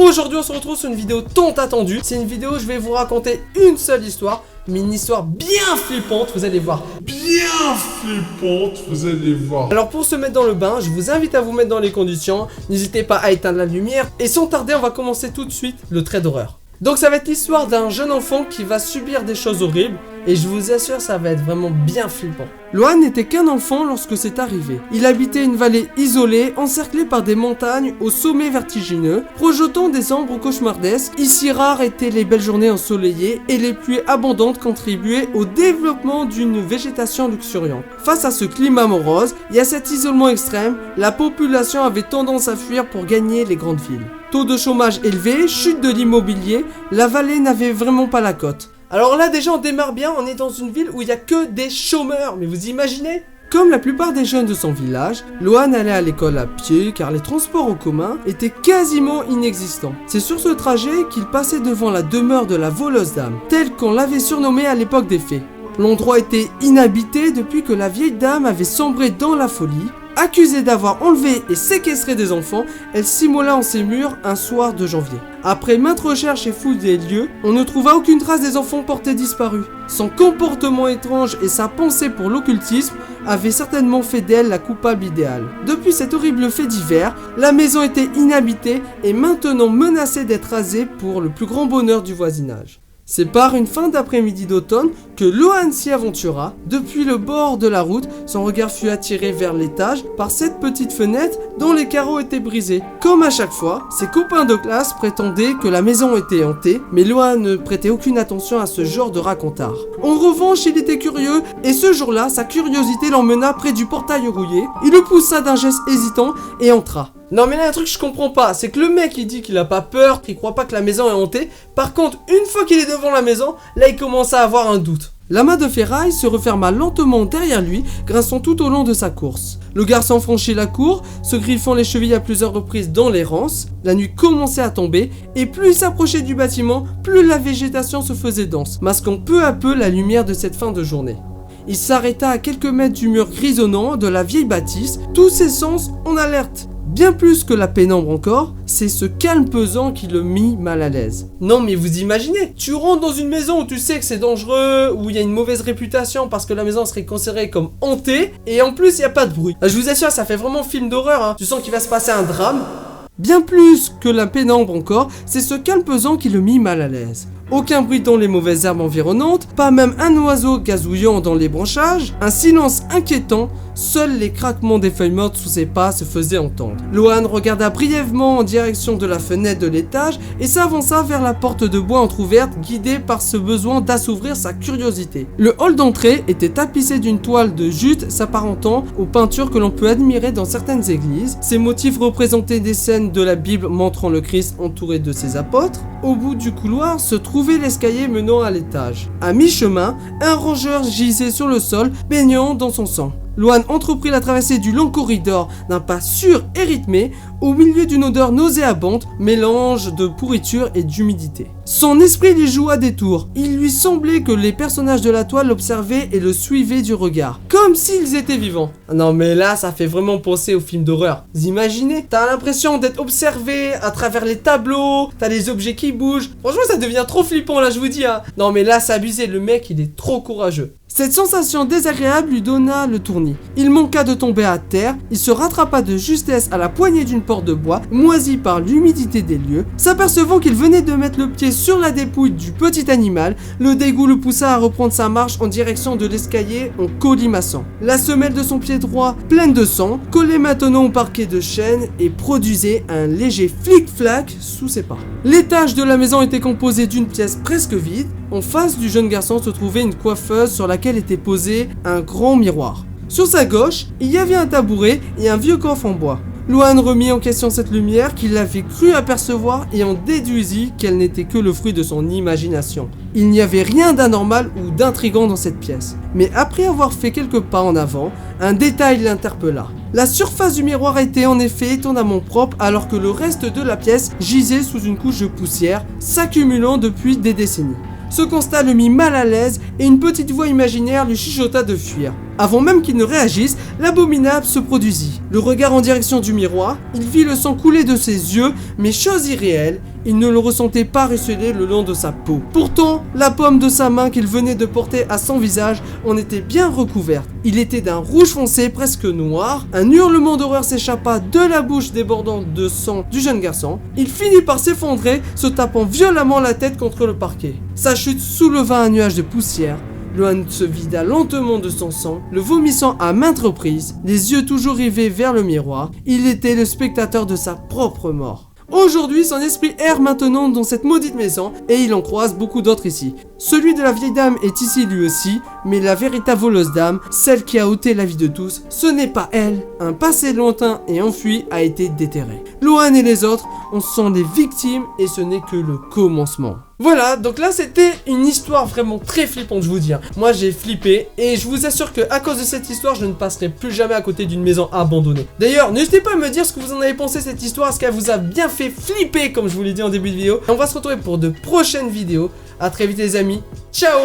Aujourd'hui on se retrouve sur une vidéo tant attendue. C'est une vidéo où je vais vous raconter une seule histoire, mais une histoire bien flippante, vous allez voir. Alors pour se mettre dans le bain, je vous invite à vous mettre dans les conditions. N'hésitez pas à éteindre la lumière. Et sans tarder, on va commencer tout de suite le trait d'horreur. Donc ça va être l'histoire d'un jeune enfant qui va subir des choses horribles. Et je vous assure, ça va être vraiment bien flippant. Loan n'était qu'un enfant lorsque c'est arrivé. Il habitait une vallée isolée, encerclée par des montagnes au sommet vertigineux, projetant des ombres cauchemardesques. Ici rares étaient les belles journées ensoleillées et les pluies abondantes contribuaient au développement d'une végétation luxuriante. Face à ce climat morose et à cet isolement extrême, la population avait tendance à fuir pour gagner les grandes villes. Taux de chômage élevé, chute de l'immobilier, la vallée n'avait vraiment pas la cote. Alors là déjà on démarre bien, on est dans une ville où il n'y a que des chômeurs, mais vous imaginez ? Comme la plupart des jeunes de son village, Loan allait à l'école à pied car les transports en commun étaient quasiment inexistants. C'est sur ce trajet qu'il passait devant la demeure de la voleuse d'âmes, telle qu'on l'avait surnommée à l'époque des faits. L'endroit était inhabité depuis que la vieille dame avait sombré dans la folie. Accusée d'avoir enlevé et séquestré des enfants, elle s'immola en ses murs un soir de janvier. Après maintes recherches et fouilles des lieux, on ne trouva aucune trace des enfants portés disparus. Son comportement étrange et sa pensée pour l'occultisme avaient certainement fait d'elle la coupable idéale. Depuis cet horrible fait divers, la maison était inhabitée et maintenant menacée d'être rasée pour le plus grand bonheur du voisinage. C'est par une fin d'après-midi d'automne que Loan s'y aventura. Depuis le bord de la route, son regard fut attiré vers l'étage par cette petite fenêtre dont les carreaux étaient brisés. Comme à chaque fois, ses copains de classe prétendaient que la maison était hantée, mais Loan ne prêtait aucune attention à ce genre de racontard. En revanche, il était curieux et ce jour-là, sa curiosité l'emmena près du portail rouillé. Il le poussa d'un geste hésitant et entra. Non mais là un truc que je comprends pas, c'est que le mec il dit qu'il a pas peur, qu'il croit pas que la maison est hantée. Par contre, une fois qu'il est devant la maison, là il commence à avoir un doute. L'amas de ferraille se referma lentement derrière lui, grinçant tout au long de sa course. Le garçon franchit la cour, se griffant les chevilles à plusieurs reprises dans les ronces. La nuit commençait à tomber, et plus il s'approchait du bâtiment, plus la végétation se faisait dense, masquant peu à peu la lumière de cette fin de journée. Il s'arrêta à quelques mètres du mur grisonnant de la vieille bâtisse, tous ses sens en alerte. Bien plus que la pénombre encore, c'est ce calme pesant qui le mit mal à l'aise. Non mais vous imaginez, tu rentres dans une maison où tu sais que c'est dangereux, où il y a une mauvaise réputation parce que la maison serait considérée comme hantée, et en plus il n'y a pas de bruit. Je vous assure, ça fait vraiment film d'horreur, hein. Tu sens qu'il va se passer un drame. Bien plus que la pénombre encore, c'est ce calme pesant qui le mit mal à l'aise. Aucun bruit dans les mauvaises herbes environnantes, pas même un oiseau gazouillant dans les branchages, un silence inquiétant, seuls les craquements des feuilles mortes sous ses pas se faisaient entendre. Loan regarda brièvement en direction de la fenêtre de l'étage et s'avança vers la porte de bois entrouverte, guidé par ce besoin d'assouvir sa curiosité. Le hall d'entrée était tapissé d'une toile de jute s'apparentant aux peintures que l'on peut admirer dans certaines églises. Ces motifs représentaient des scènes de la Bible montrant le Christ entouré de ses apôtres. Au bout du couloir se trouvait l'escalier menant à l'étage. À mi-chemin, un rongeur gisait sur le sol, baignant dans son sang. Loan entreprit la traversée du long corridor d'un pas sûr et rythmé, au milieu d'une odeur nauséabonde, mélange de pourriture et d'humidité. Son esprit lui joua des tours. Il lui semblait que les personnages de la toile l'observaient et le suivaient du regard, comme s'ils étaient vivants. Non mais là, ça fait vraiment penser aux films d'horreur. Vous imaginez ? T'as l'impression d'être observé à travers les tableaux, t'as les objets qui bougent. Franchement, ça devient trop flippant là, je vous dis. Hein. Non mais là, c'est abusé, le mec, il est trop courageux. Cette sensation désagréable lui donna le tournis. Il manqua de tomber à terre, il se rattrapa de justesse à la poignée d'une porte de bois, moisie par l'humidité des lieux. S'apercevant qu'il venait de mettre le pied sur la dépouille du petit animal, le dégoût le poussa à reprendre sa marche en direction de l'escalier en colimaçant. La semelle de son pied droit, pleine de sang, collait maintenant au parquet de chêne et produisait un léger flic-flac sous ses pas. L'étage de la maison était composé d'une pièce presque vide. En face du jeune garçon se trouvait une coiffeuse sur laquelle était posé un grand miroir. Sur sa gauche, il y avait un tabouret et un vieux coffre en bois. Loan remit en question cette lumière qu'il avait cru apercevoir et en déduisit qu'elle n'était que le fruit de son imagination. Il n'y avait rien d'anormal ou d'intrigant dans cette pièce. Mais après avoir fait quelques pas en avant, un détail l'interpella. La surface du miroir était en effet étonnamment propre alors que le reste de la pièce gisait sous une couche de poussière s'accumulant depuis des décennies. Ce constat le mit mal à l'aise et une petite voix imaginaire lui chuchota de fuir. Avant même qu'il ne réagisse, l'abominable se produisit. Le regard en direction du miroir, il vit le sang couler de ses yeux, mais chose irréelle, il ne le ressentait pas ruisseler le long de sa peau. Pourtant, la paume de sa main qu'il venait de porter à son visage en était bien recouverte. Il était d'un rouge foncé presque noir. Un hurlement d'horreur s'échappa de la bouche débordante de sang du jeune garçon. Il finit par s'effondrer, se tapant violemment la tête contre le parquet. Sa chute souleva un nuage de poussière. Lohan se vida lentement de son sang, le vomissant à maintes reprises, les yeux toujours rivés vers le miroir. Il était le spectateur de sa propre mort. Aujourd'hui, son esprit erre maintenant dans cette maudite maison et il en croise beaucoup d'autres ici. Celui de la vieille dame est ici lui aussi, mais la véritable voleuse d'âme, celle qui a ôté la vie de tous, ce n'est pas elle. Un passé lointain et enfui a été déterré. Lohan et les autres en sont les victimes et ce n'est que le commencement. Voilà, donc là c'était une histoire vraiment très flippante, je vous dis. Moi j'ai flippé et je vous assure que à cause de cette histoire, je ne passerai plus jamais à côté d'une maison abandonnée. D'ailleurs, n'hésitez pas à me dire ce que vous en avez pensé de cette histoire, est-ce qu'elle vous a bien fait flipper comme je vous l'ai dit en début de vidéo. On va se retrouver pour de prochaines vidéos. A très vite les amis, ciao!